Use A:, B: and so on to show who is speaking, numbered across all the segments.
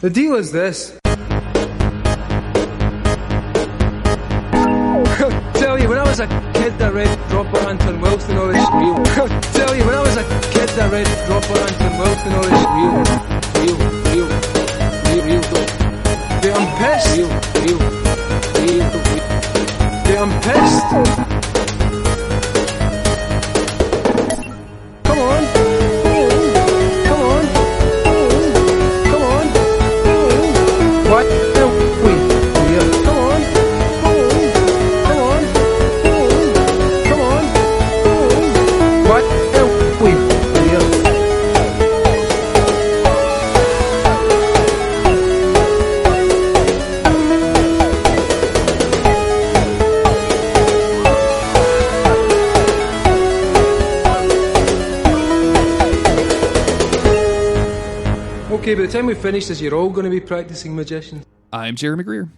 A: The deal is this. I'll tell you, when I was a kid that read Dropper Hunter and Wilson, all this real. I'll tell you, when I was a kid that read Dropper Hunter and Wilson, all this real. Dude, I'm pissed. Dude, I'm pissed. Come on. What do we do? Come on. What do we do? Okay, by the time we finish this, you're all going to be practicing magicians.
B: I'm Jeremy Greer.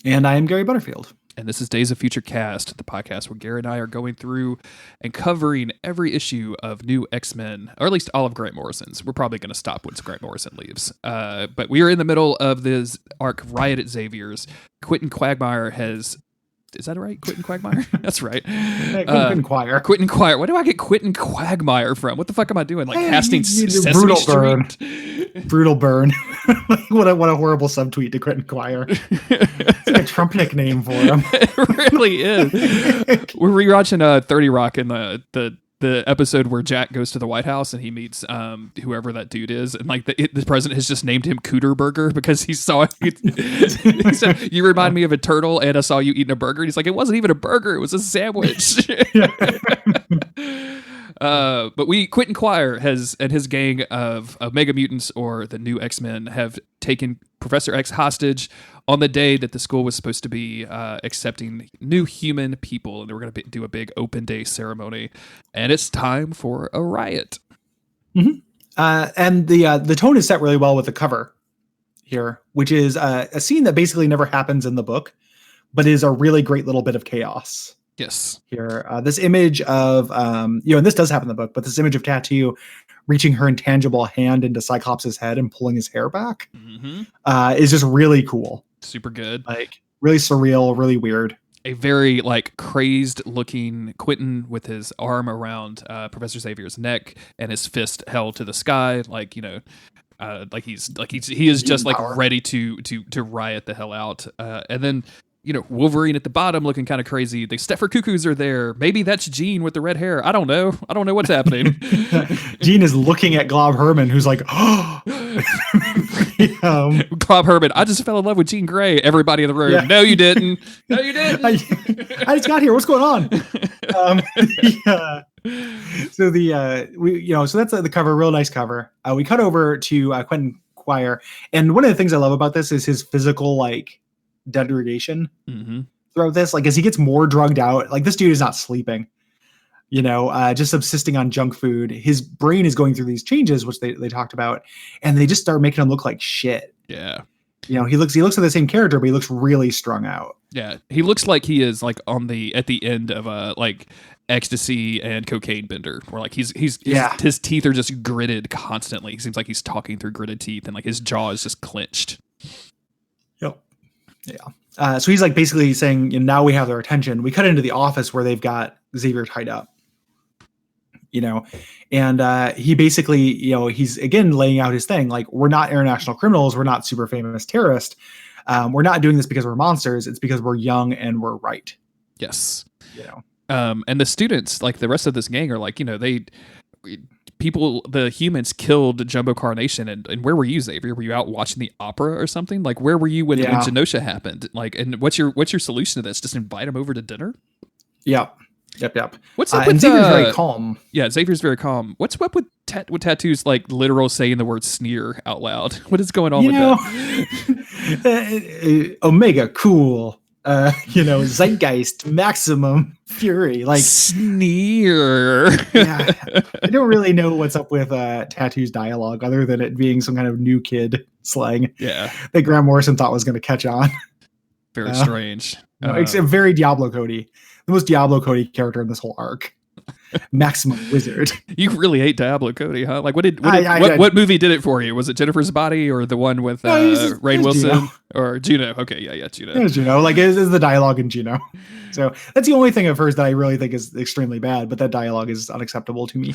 C: And I am Gary Butterfield.
B: And this is Days of Future Cast, the podcast where Gary and I are going through and covering every issue of new X-Men, or at least all of Grant Morrison's. We're probably going to stop once Grant Morrison leaves. But we are in the middle of this arc, Riot at Xavier's. Quentin Quagmire has... Is that right? Quentin Quagmire? That's right.
C: Quentin Quire.
B: Quentin Quire. Where do I get Quentin Quagmire from? What the fuck am I doing? Like casting Sesame
C: brutal
B: Street?
C: burn. Brutal burn. What a horrible subtweet to Quentin Quire. It's like a Trump nickname for him.
B: It really is. We're rewatching 30 Rock in the episode where Jack goes to the White House and he meets whoever that dude is, and like the president has just named him Cooter Burger because he saw he said, "You remind me of a turtle, and I saw you eating a burger." And he's like, "It wasn't even a burger; it was a sandwich." But Quentin Quire and his gang of Mega Mutants, or the new X-Men, have taken Professor X hostage on the day that the school was supposed to be accepting new human people, and they were going to do a big open day ceremony, and it's time for a riot.
C: Mm-hmm. And the tone is set really well with the cover here, which is a scene that basically never happens in the book, but is a really great little bit of chaos.
B: Yes.
C: Here, this image of, and this does happen in the book, but this image of Tattoo reaching her intangible hand into Cyclops' head and pulling his hair back is just really cool.
B: Super good.
C: Like really surreal, really weird.
B: A very like crazed looking Quentin with his arm around Professor Xavier's neck and his fist held to the sky. Like, he is just like ready to riot the hell out. And then, Wolverine at the bottom looking kind of crazy. The Stepford Cuckoos are there. Maybe that's Jean with the red hair. I don't know what's happening.
C: Jean is looking at Glob Herman, who's like, oh.
B: Glob Herman, I just fell in love with Jean Grey. Everybody in the room. Yeah. No, you didn't. No, you didn't.
C: I just got here. What's going on? So that's the cover. Real nice cover. We cut over to Quentin Quire, and one of the things I love about this is his physical degradation throughout this. Like as he gets more drugged out, like this dude is not sleeping. Just subsisting on junk food. His brain is going through these changes, which they talked about, and they just start making him look like shit.
B: Yeah.
C: He looks like the same character, but he looks really strung out.
B: Yeah. He looks like he is like at the end of a ecstasy and cocaine bender, where like his teeth are just gritted constantly. He seems like he's talking through gritted teeth, and like his jaw is just clenched.
C: Yep. Yeah. So he's like basically saying, now we have their attention. We cut into the office where they've got Xavier tied up, and he basically, he's again laying out his thing. Like, we're not international criminals. We're not super famous terrorists. We're not doing this because we're monsters. It's because we're young and we're right.
B: Yes. And the students, like the rest of this gang, are like, the humans killed Jumbo Carnation, and where were you, Xavier? Were you out watching the opera or something? Like, where were you when Genosha happened? Like, and what's your solution to this? Just invite him over to dinner?
C: Yep.
B: What's up with
C: Xavier's very calm?
B: Yeah, Xavier's very calm. What's up with Tattoo's like literal saying the word sneer out loud? What is going on with
C: that? Omega, cool. Zeitgeist, maximum fury, like
B: sneer.
C: Yeah, I don't really know what's up with Tattoo's dialogue other than it being some kind of new kid slang.
B: Yeah,
C: that Grant Morrison thought was going to catch on.
B: Very strange.
C: It's a very Diablo Cody, the most Diablo Cody character in this whole arc. Maximum wizard.
B: You really ate Diablo Cody, huh? Like,
C: I
B: what movie did it for you? Was it Jennifer's Body or the one with Rainn Wilson
C: Juno.
B: Or Juno? Okay, yeah, Juno.
C: Yeah, Juno. Like, is the dialogue in Juno. So that's the only thing of hers that I really think is extremely bad, but that dialogue is unacceptable to me.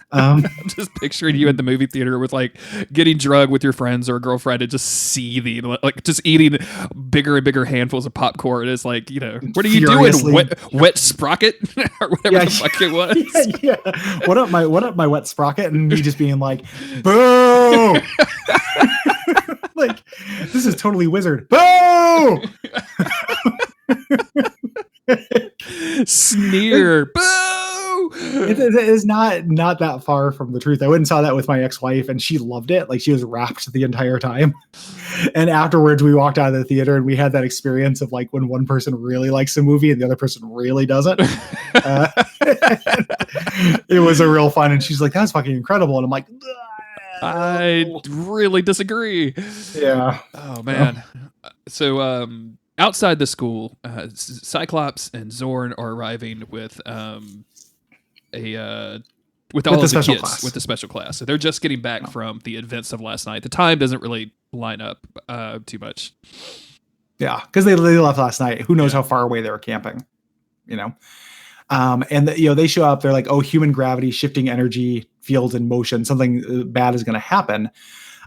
B: I'm just picturing you at the movie theater with like getting drugged with your friends or a girlfriend and just seething, like just eating bigger and bigger handfuls of popcorn. It's like, what are you doing? Wet sprocket or whatever the fuck it was.
C: Yeah. What up my wet sprocket? And me just being like, boo! Like, this is totally wizard. Boo!
B: Sneer. Boo!
C: It is not that far from the truth. I went and saw that with my ex-wife, and she loved it. Like, she was rapt the entire time. And afterwards, we walked out of the theater, and we had that experience of like when one person really likes a movie and the other person really doesn't. It was a real fun. And she's like, "That's fucking incredible." And I'm like,
B: I really disagree.
C: Yeah.
B: Oh man. So outside the school, Cyclops and Zorn are arriving with all of the kids with the special class. So they're just getting back from the events of last night. The time doesn't really line up too much.
C: Yeah, because they left last night. Who knows how far away they were camping? And they show up. They're like, "Oh, human gravity, shifting energy fields in motion. Something bad is going to happen."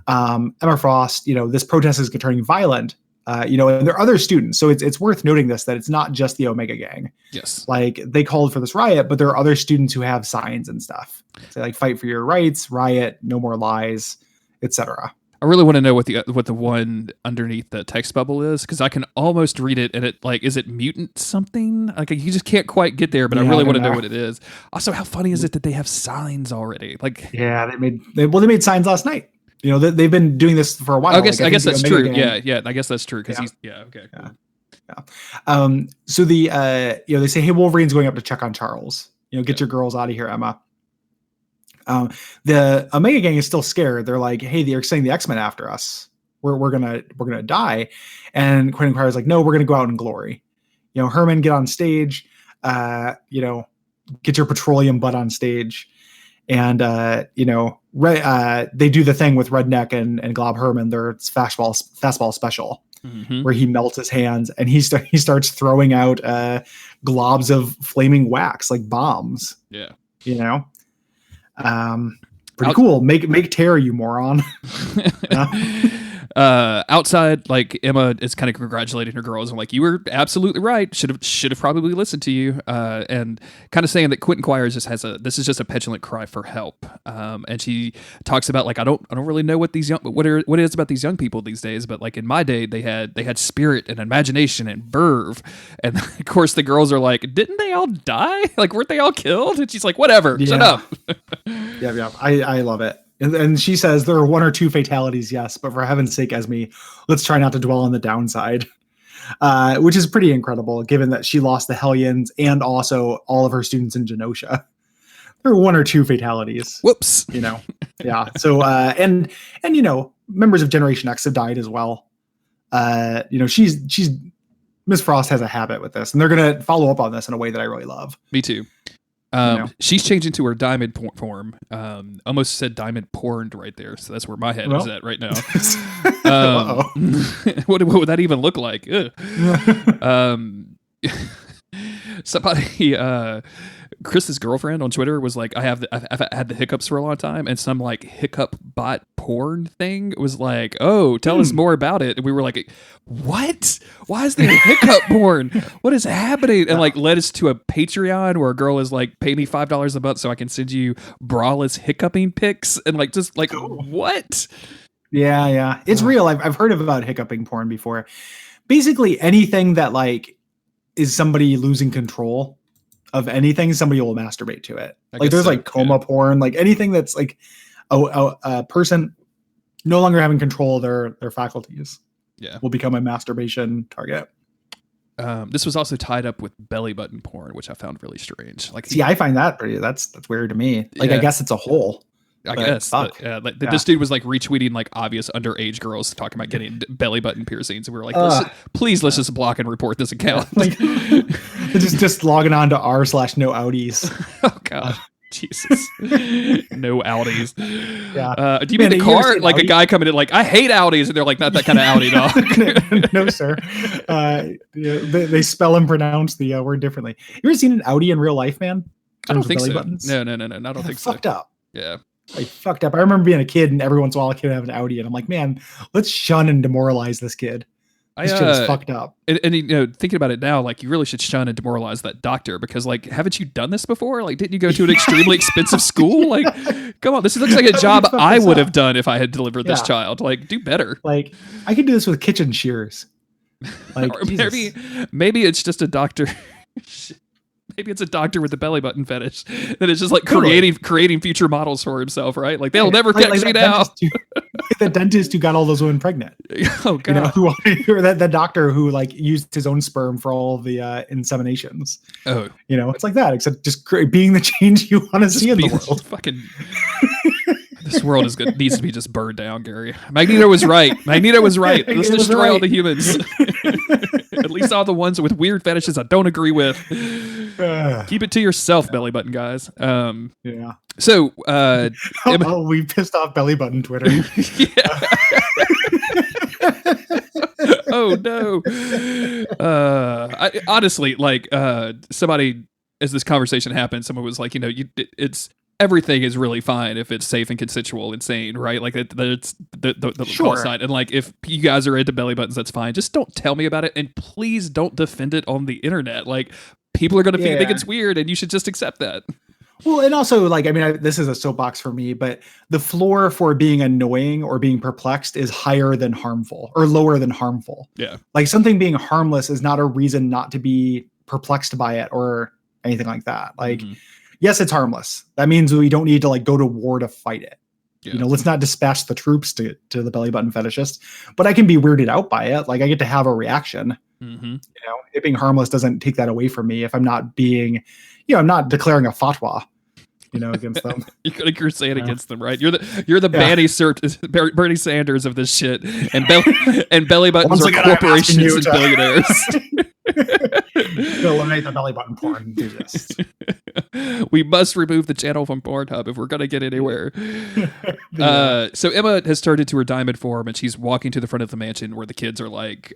C: Emma Frost, this protest is turning violent. And there are other students. So it's worth noting that it's not just the Omega Gang.
B: Yes.
C: Like, they called for this riot, but there are other students who have signs and stuff. So like, fight for your rights, riot, no more lies, etc.
B: I really want to know what the one underneath the text bubble is, because I can almost read it, and it like, is it mutant something? Like, you just can't quite get there, but I really want to know what it is. Also, how funny is it that they have signs already? Like,
C: yeah, they made signs last night. They've been doing this for a while.
B: I guess that's true. Yeah. I guess that's true because he's okay. Cool.
C: Yeah. So they say, "Hey, Wolverine's going up to check on Charles. Get your girls out of here, Emma." The Omega Gang is still scared. They're like, "Hey, they're saying the X-Men after us. We're gonna die." And Quinn and Quire is like, "No, we're gonna go out in glory." Herman, get on stage. Get your petroleum butt on stage. And they do the thing with Redneck and Glob Herman, their fastball special, where he melts his hands and he starts throwing out globs of flaming wax like bombs.
B: Yeah,
C: pretty cool. Make terror, you moron.
B: Outside, like, Emma is kind of congratulating her girls and like, "You were absolutely right. Should have probably listened to you." And kind of saying that Quentin Quires this is just a petulant cry for help. And she talks about like, I don't really know what what it is about these young people these days, but like in my day they had spirit and imagination and verve. And of course the girls are like, "Didn't they all die? Like, weren't they all killed?" And she's like, "Whatever, shut up."
C: Yeah. I love it. And she says there are one or two fatalities, yes, but for heaven's sake, Esme, let's try not to dwell on the downside, which is pretty incredible, given that she lost the Hellions and also all of her students in Genosha. There were one or two fatalities.
B: Whoops.
C: Yeah. So, and members of Generation X have died as well. She's Miss Frost has a habit with this, and they're going to follow up on this in a way that I really love.
B: Me too. She's changing to her diamond form. Almost said diamond porned right there, so that's where my head is at right now. What would that even look like? Somebody, Chris's girlfriend on Twitter was like, I've had the hiccups for a long time, and some like hiccup bot porn thing was like, "Oh, tell us more about it." And we were like, "What? Why is there hiccup porn? What is happening?" And like led us to a Patreon where a girl is like, "Pay me $5 a month so I can send you braless hiccuping pics," and like, just like, what?
C: Yeah. It's real. I've heard about hiccuping porn before. Basically anything that like is somebody losing control of anything, somebody will masturbate to it. Like there's like coma porn, like anything that's like a person no longer having control of their faculties will become a masturbation target.
B: This was also tied up with belly button porn, which I found really strange. Like,
C: see, I find that that's weird to me. Like, I guess it's a hole.
B: I guess. This dude was like retweeting like obvious underage girls talking about getting belly button piercings, and we were like, let's just block and report this account.
C: Like, just logging on to r/no Audis.
B: Oh God. Jesus. No Audis.
C: Yeah.
B: Do you mean the car? Like Audi? A guy coming in like, I hate Audis, and they're like, not that kind of Audi, dog.
C: No, sir. They spell and pronounce the word differently. You ever seen an Audi in real life, man?
B: I don't think so. Buttons? No. I don't think so.
C: Fucked up.
B: Yeah.
C: Like fucked up. I remember being a kid, and every once in a while, a kid would have an Audi, and I'm like, man, let's shun and demoralize this kid. This shit is fucked up.
B: And you know, thinking about it now, like you really should shun and demoralize that doctor, because like, haven't you done this before? Like, didn't you go to an extremely expensive school? Like, come on, this looks like a job I would have done if I had delivered this child. Like, do better.
C: Like, I could do this with kitchen shears. Like,
B: maybe it's just a doctor. Maybe it's a doctor with a belly button fetish that is just like creating future models for himself, right? Like they'll never catch me now.
C: The dentist who got all those women pregnant.
B: Oh God!
C: Or that doctor who like used his own sperm for all the inseminations.
B: Oh,
C: it's like that. Except just being the change you want to see in the world.
B: Fucking. This world is good. Needs to be just burned down, Gary. Magneto was right. Let's destroy all the humans. At least all the ones with weird fetishes I don't agree with. Keep it to yourself, belly button guys.
C: Yeah.
B: So,
C: we pissed off belly button Twitter.
B: Oh no. Honestly, like somebody, as this conversation happened, someone was like, everything is really fine if it's safe and consensual and sane, right? Like it's the
C: sure.
B: side. And like, if you guys are into belly buttons, that's fine. Just don't tell me about it, and please don't defend it on the internet. Like, people are going to think it's weird, and you should just accept that.
C: Well, and also, like, I mean, this is a soapbox for me, but the floor for being annoying or being perplexed is higher than harmful, or lower than harmful.
B: Yeah.
C: Like, something being harmless is not a reason not to be perplexed by it or anything like that. Like, yes, it's harmless. That means we don't need to like go to war to fight it. Yeah. Let's not dispatch the troops to the belly button fetishist, but I can be weirded out by it. Like, I get to have a reaction. It being harmless doesn't take that away from me if I'm not being, I'm not declaring a fatwa, against them.
B: You're going to crusade against them, right? You're the Bernie Sanders of this shit, and belly buttons are corporations and billionaires.
C: Eliminate the belly button porn and do this.
B: We must remove the channel from Pornhub if we're going to get anywhere. So Emma has turned into her diamond form, and she's walking to the front of the mansion where the kids are like,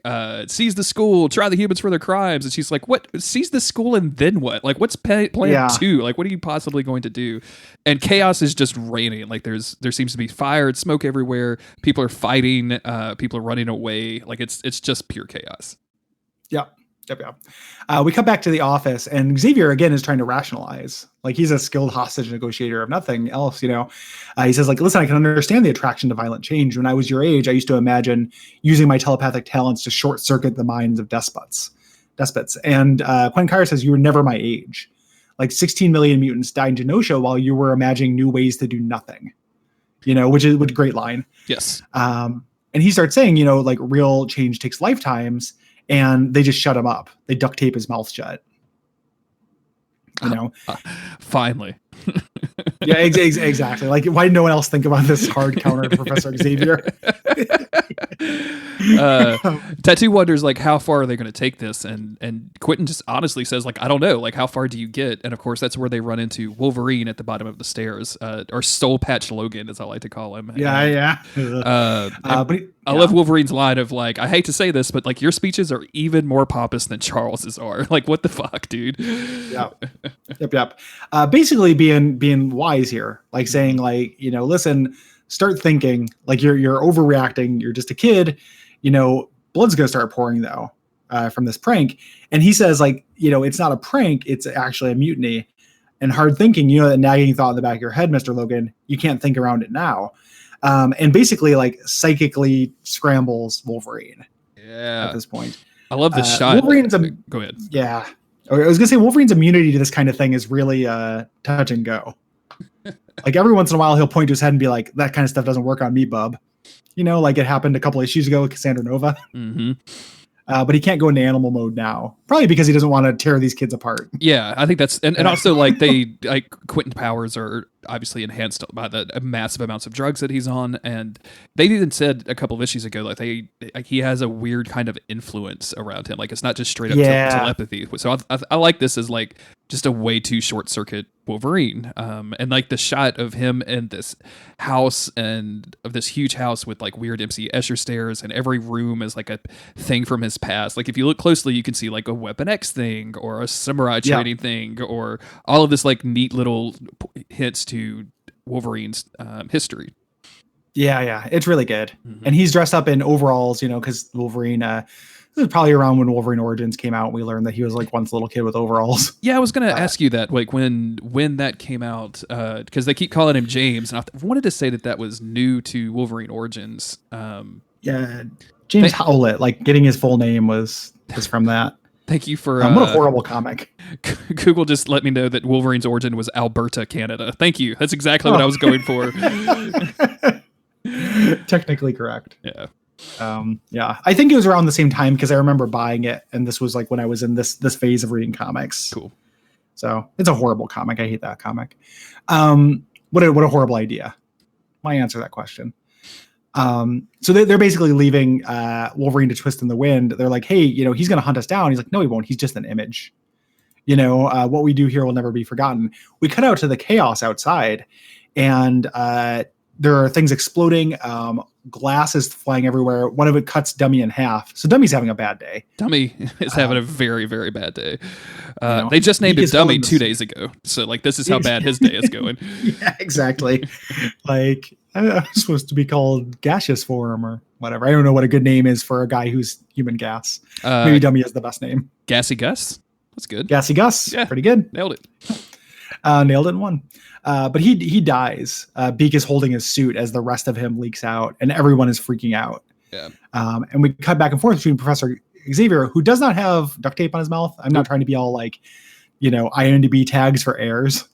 B: seize the school, try the humans for their crimes. And she's like, what? Seize the school and then what? Like, what's plan 2? Like, what are you possibly going to do? And chaos is just reigning. Like, there seems to be fire and smoke everywhere. People are fighting. People are running away. Like, it's just pure chaos.
C: Yep. We come back to the office, and Xavier again is trying to rationalize. Like, he's a skilled hostage negotiator of nothing else. He says, like, listen, I can understand the attraction to violent change. When I was your age, I used to imagine using my telepathic talents to short circuit the minds of despots. And Quentin Carr says, you were never my age. Like, 16 million mutants died in Genosha while you were imagining new ways to do nothing. Which is a great line.
B: Yes.
C: And he starts saying, like, real change takes lifetimes. And they just shut him up. They duct tape his mouth shut.
B: Finally.
C: Yeah, exactly. Like, why did no one else think about this hard counter to Professor Xavier?
B: Tattoo wonders, like, how far are they going to take this? And Quentin just honestly says, like, I don't know. Like, how far do you get? And of course, that's where they run into Wolverine at the bottom of the stairs, or Soul Patch Logan, as I like to call him.
C: Yeah.
B: I love Wolverine's line of, like, I hate to say this, but like, your speeches are even more pompous than Charles's are. Like, what the fuck, dude?
C: Yep. Basically being wise here, like saying, like, listen, start thinking. Like, you're overreacting. You're just a kid. Blood's gonna start pouring though from this prank. And he says, like, it's not a prank. It's actually a mutiny. And hard thinking, that nagging thought in the back of your head, Mr. Logan, you can't think around it now. And basically, like, psychically scrambles Wolverine.
B: Yeah.
C: At this point,
B: I love this shot.
C: Wolverine's
B: go ahead.
C: Yeah, I was gonna say Wolverine's immunity to this kind of thing is really touch and go. Like, every once in a while, he'll point to his head and be like, "That kind of stuff doesn't work on me, bub." Like it happened a couple issues ago with Cassandra Nova. But he can't go into animal mode now, probably because he doesn't want to tear these kids apart.
B: Yeah, I think that's and also like Quentin powers are obviously enhanced by the massive amounts of drugs that he's on, and they even said a couple of issues ago like he has a weird kind of influence around him. Like it's not just straight up telepathy. So I like this as like just a way too short circuit Wolverine, and like the shot of him in this house and of this huge house with like weird MC Escher stairs, and every room is like a thing from his past. Like if you look closely, you can see like a Weapon X thing or a samurai training thing, or all of this like neat little hints to Wolverine's history.
C: Yeah, it's really good. And he's dressed up in overalls, because Wolverine. This is probably around when Wolverine Origins came out. We learned that he was like once a little kid with overalls.
B: Yeah, I was going to ask you that, like when that came out, because they keep calling him James, and I wanted to say that was new to Wolverine Origins.
C: Yeah, James Howlett, like getting his full name was from that.
B: Thank you for
C: what a horrible comic.
B: Google just let me know that Wolverine's origin was Alberta, Canada. Thank you. That's exactly what I was going for.
C: Technically correct.
B: Yeah.
C: I think it was around the same time because I remember buying it, and this was like when I was in this phase of reading comics.
B: Cool.
C: So it's a horrible comic. I hate that comic. What a horrible idea. Why answer that question? So they're basically leaving Wolverine to twist in the wind. They're like, hey, he's going to hunt us down. He's like, no, he won't. He's just an image. What we do here will never be forgotten. We cut out to the chaos outside, and there are things exploding. Glass is flying everywhere. One of it cuts Dummy in half. So Dummy's having a bad day.
B: Dummy is having a very, very bad day. They just named him Dummy 2 days ago. So like, this is how bad his day is going.
C: Yeah, exactly. Like, I'm supposed to be called gaseous form or whatever. I don't know what a good name is for a guy who's human gas. Maybe Dummy is the best name.
B: Gassy Gus. That's good.
C: Gassy Gus. Yeah. Pretty good.
B: Nailed it.
C: Nailed it in one. But he dies. Beak is holding his suit as the rest of him leaks out, and everyone is freaking out.
B: Yeah.
C: And we cut back and forth between Professor Xavier, who does not have duct tape on his mouth. I'm not trying to be all like, IMDb tags for airs,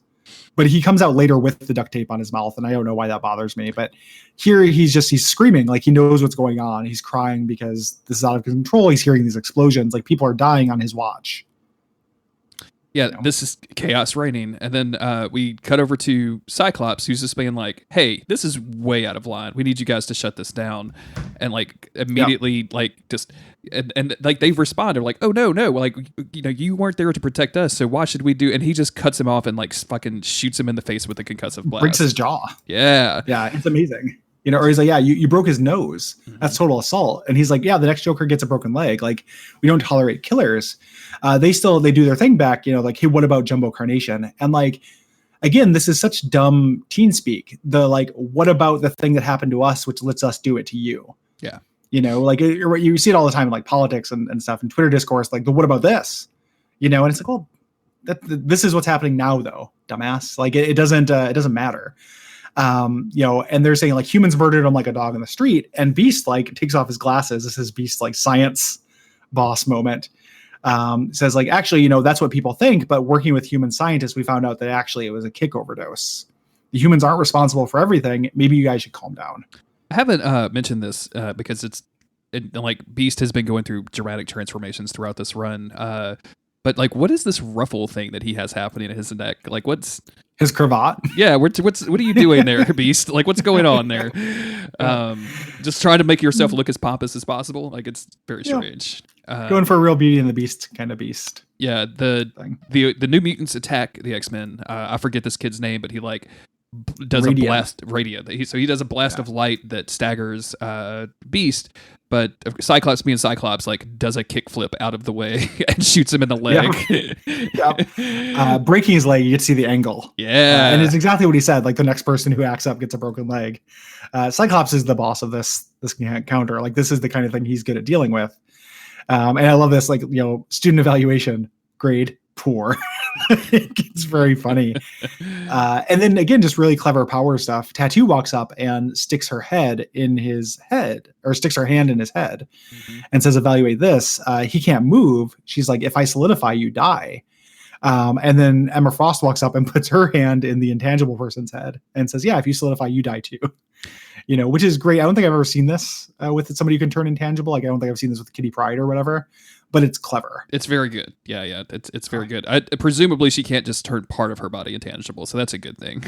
C: but he comes out later with the duct tape on his mouth, and I don't know why that bothers me. But here he's screaming like he knows what's going on. He's crying because this is out of control. He's hearing these explosions, like people are dying on his watch.
B: Yeah, this is chaos reigning. And then we cut over to Cyclops, who's just being like, hey, this is way out of line. We need you guys to shut this down. And like immediately, like just, and like they respond. They're like, oh, no, like, you weren't there to protect us. So why should we do? And he just cuts him off and like fucking shoots him in the face with a concussive blast.
C: Breaks his jaw.
B: Yeah.
C: Yeah, it's amazing. Or he's like, yeah, you broke his nose. That's total assault. And he's like, yeah, the next Joker gets a broken leg. Like, we don't tolerate killers. They do their thing back, like, hey, what about Jumbo Carnation? And like, again, this is such dumb teen speak. The like, what about the thing that happened to us, which lets us do it to you?
B: Yeah.
C: Like you see it all the time in like politics and stuff and Twitter discourse, like the, what about this? And it's like, well, this is what's happening now though, dumbass. Like it doesn't matter. And they're saying like humans murdered him like a dog in the street, and Beast like takes off his glasses. This is Beast like science boss moment. Says like, actually, that's what people think, but working with human scientists, we found out that actually it was a kick overdose. The humans aren't responsible for everything. Maybe you guys should calm down.
B: I haven't mentioned this because like Beast has been going through dramatic transformations throughout this run. But like, what is this ruffle thing that he has happening in his neck? Like, what's
C: his cravat?
B: Yeah, what are you doing there, Beast? Like, what's going on there? Just trying to make yourself look as pompous as possible. Like, it's very strange.
C: Going for a real Beauty and the Beast kind of Beast.
B: Yeah, the New Mutants attack the X-Men. I forget this kid's name, but he like does a blast so he does a blast of light that staggers Beast. But Cyclops being Cyclops, like, does a kickflip out of the way and shoots him in the leg.
C: Yep. Breaking his leg, you get to see the angle.
B: Yeah.
C: And it's exactly what he said. Like, the next person who acts up gets a broken leg. Cyclops is the boss of this counter. Like, this is the kind of thing he's good at dealing with. And I love this, like, student evaluation grade poor. It's very funny. And then again, just really clever power stuff. Tattoo walks up and sticks her hand in his head and says, evaluate this. He can't move. She's like, if I solidify, you die. And then Emma Frost walks up and puts her hand in the intangible person's head and says, yeah, if you solidify, you die too. which is great. I don't think I've ever seen this with somebody who can turn intangible. Like, I don't think I've seen this with Kitty Pryde or whatever, but it's clever.
B: It's very good. Yeah. It's very good. Presumably she can't just turn part of her body intangible, so that's a good thing.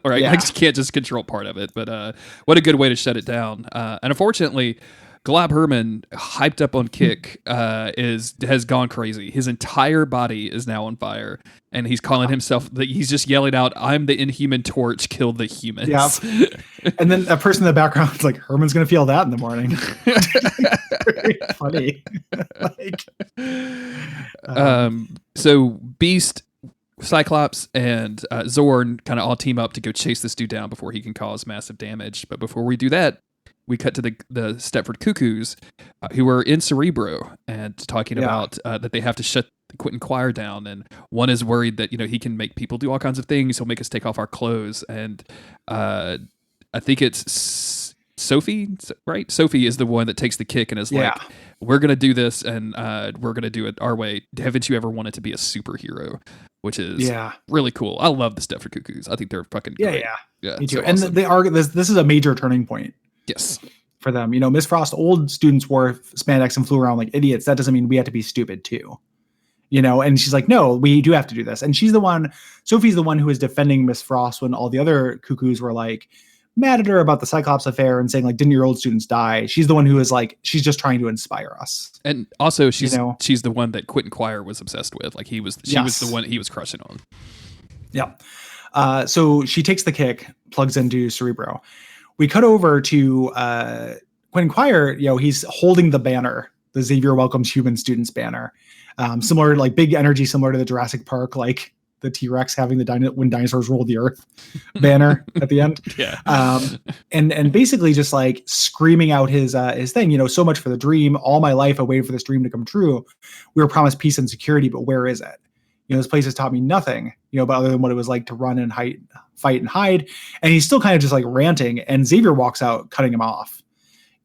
B: All right, like she can't just control part of it, but what a good way to shut it down. And unfortunately, Glab Herman, hyped up on kick, has gone crazy. His entire body is now on fire, and he's calling himself. He's just yelling out, "I'm the Inhuman Torch. Kill the humans."
C: Yeah. And then a person in the background is like, "Herman's gonna feel that in the morning." Very funny.
B: So Beast, Cyclops, and Zorn kind of all team up to go chase this dude down before he can cause massive damage. But before we do that, we cut to the Stepford Cuckoos, who are in Cerebro and talking about that they have to shut Quentin Quire down. And one is worried that, he can make people do all kinds of things. He'll make us take off our clothes. And I think it's Sophie, right? Sophie is the one that takes the kick and is like, we're going to do this, and we're going to do it our way. Haven't you ever wanted to be a superhero? Which is really cool. I love the Stepford Cuckoos. I think they're fucking great.
C: Yeah, me too.
B: So
C: and
B: awesome.
C: they are this is a major turning point.
B: Yes.
C: For them. Miss Frost, old students wore spandex and flew around like idiots. That doesn't mean we have to be stupid too. And she's like, no, we do have to do this. And Sophie's the one who is defending Miss Frost when all the other cuckoos were like mad at her about the Cyclops affair and saying like, didn't your old students die? She's the one who is like, she's just trying to inspire us.
B: And also she's the one that Quentin Quire was obsessed with. Like she was the one he was crushing on.
C: Yeah. So she takes the kick, plugs into Cerebro. We cut over to Quentin Quire. He's holding the banner, the Xavier Welcomes Human Students banner, similar like big energy, similar to the Jurassic Park, like the T-Rex having the when dinosaurs ruled the earth banner at the end.
B: Yeah.
C: And basically just like screaming out his thing. So much for the dream. All my life I waited for this dream to come true. We were promised peace and security, but where is it? This place has taught me nothing, but other than what it was like to run and fight and hide. And he's still kind of just like ranting, and Xavier walks out, cutting him off,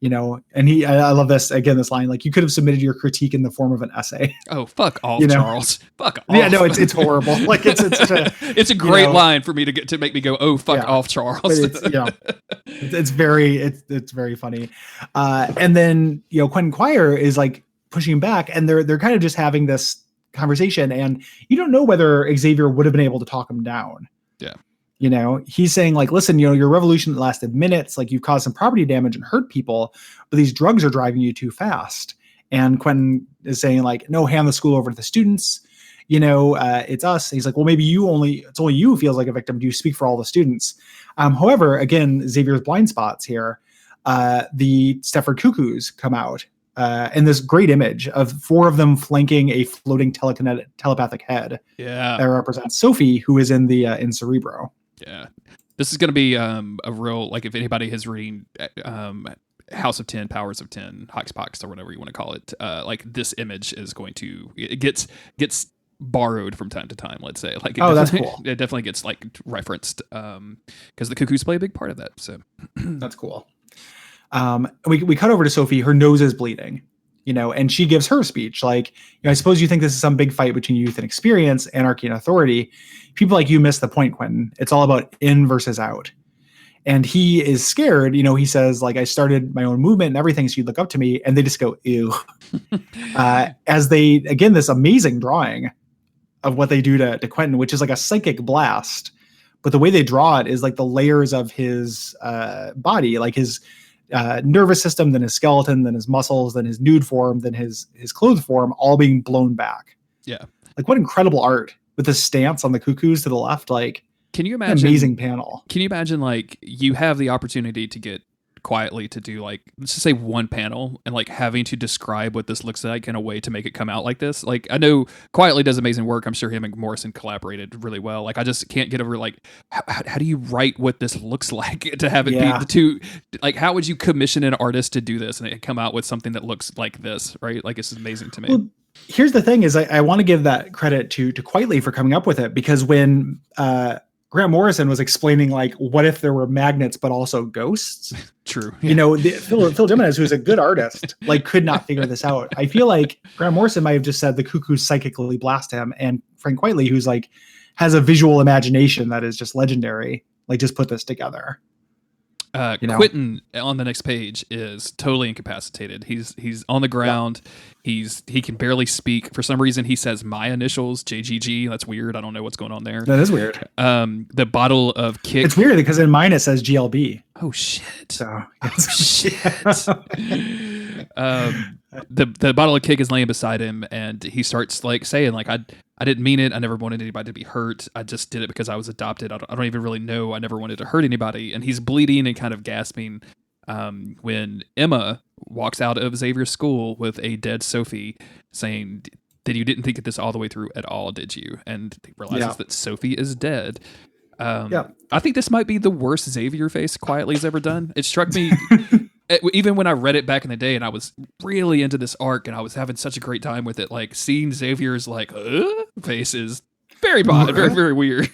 C: and I love this line, like, you could have submitted your critique in the form of an essay.
B: Oh, fuck off, Charles. Fuck off.
C: Yeah, no, it's horrible. Like it's
B: it's a great line for me to make me go, oh, fuck off, Charles.
C: It's very funny. And then, Quentin Quire is like pushing him back, and they're kind of just having this conversation, and you don't know whether Xavier would have been able to talk him down.
B: Yeah.
C: He's saying like, listen, your revolution lasted minutes, like you've caused some property damage and hurt people, but these drugs are driving you too fast. And Quentin is saying like, no, hand the school over to the students. It's us. And he's like, well, maybe it's only you who feels like a victim. Do you speak for all the students? However, again, Xavier's blind spots here. The Stepford Cuckoos come out. And this great image of 4 of them flanking a floating telepathic head.
B: Yeah.
C: That represents Sophie, who is in Cerebro.
B: Yeah. This is going to be a real, like, if anybody is reading House of 10, Powers of 10, Hoxpox, or whatever you want to call it, like, this image is going to, it gets borrowed from time to time, let's say. Like,
C: that's cool.
B: It definitely gets, like, referenced because the Cuckoos play a big part of that. So
C: that's cool. We cut over to Sophie. Her nose is bleeding, and she gives her speech. Like, I suppose you think this is some big fight between youth and experience, anarchy and authority. People like you miss the point, Quentin. It's all about in versus out. And he is scared. He says, like, I started my own movement and everything, so you'd look up to me. And they just go, ew. As they, again, this amazing drawing of what they do to Quentin, which is like a psychic blast. But the way they draw it is like the layers of his body, like his nervous system, then his skeleton, then his muscles, then his nude form, then his clothed form, all being blown back.
B: Yeah.
C: Like, what incredible art with the stance on the cuckoos to the left. Like,
B: can you imagine?
C: Amazing panel.
B: Can you imagine, like, you have the opportunity to get quietly to do, like, let's just say one panel, and like having to describe what this looks like in a way to make it come out like this. Like, I know Quietly does amazing work. I'm sure him and Morrison collaborated really well. Like, I just can't get over, like, how do you write what this looks like to have it be the two, like, how would you commission an artist to do this and it come out with something that looks like this, right? Like, it's amazing to me.
C: Well, here's the thing is I want to give that credit to Quietly for coming up with it, because when Grant Morrison was explaining, like, what if there were magnets but also ghosts?
B: True.
C: Phil Jimenez, who's a good artist, like, could not figure this out. I feel like Grant Morrison might have just said the cuckoos psychically blast him, and Frank Quietly, who's like has a visual imagination that is just legendary, like, just put this together.
B: Quentin on the next page is totally incapacitated. He's on the ground. He can barely speak. For some reason, he says my initials, JGG. That's weird. I don't know what's going on there.
C: That is weird.
B: The bottle of kick.
C: It's weird because in mine it says GLB.
B: Oh shit.
C: So
B: shit. The bottle of kick is laying beside him, and he starts like saying like I didn't mean it. I never wanted anybody to be hurt. I just did it because I was adopted. I don't even really know. I never wanted to hurt anybody. And he's bleeding and kind of gasping when Emma walks out of Xavier's school with a dead Sophie, saying, "That you didn't think of this all the way through at all, did you?" And he realizes that Sophie is dead. I think this might be the worst Xavier face Quietly has ever done. It struck me... Even when I read it back in the day and I was really into this arc and I was having such a great time with it, like seeing Xavier's like face is very odd, very, very weird.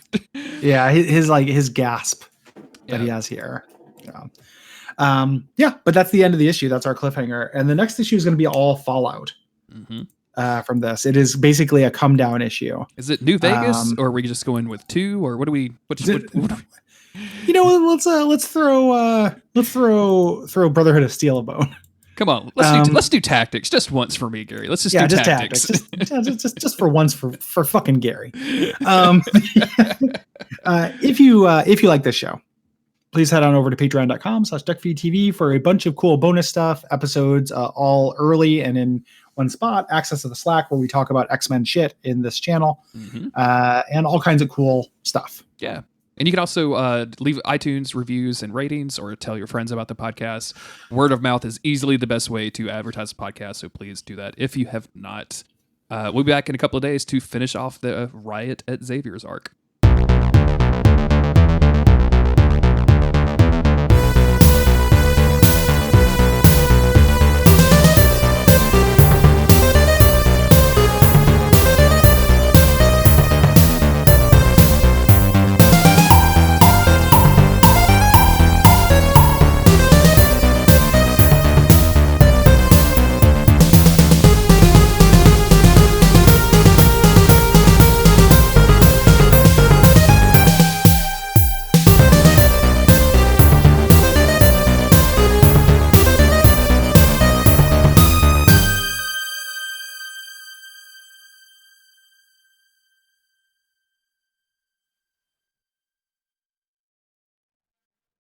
C: Yeah, his gasp that he has here. Yeah. But that's the end of the issue. That's our cliffhanger. And the next issue is going to be all Fallout from this. It is basically a come down issue.
B: Is it New Vegas or are we just going with 2 or what do we?
C: You know, let's throw Brotherhood of Steel a bone.
B: Come on, let's do tactics just once for me, Gary. Let's just do tactics.
C: just for once for fucking Gary. If you like this show, please head on over to patreon.com/Duckfeed.tv for a bunch of cool bonus stuff, episodes all early and in one spot, access to the Slack where we talk about X-Men shit in this channel, and all kinds of cool stuff.
B: Yeah. And you can also leave iTunes reviews and ratings or tell your friends about the podcast. Word of mouth is easily the best way to advertise the podcast, so please do that if you have not. We'll be back in a couple of days to finish off the Riot at Xavier's arc.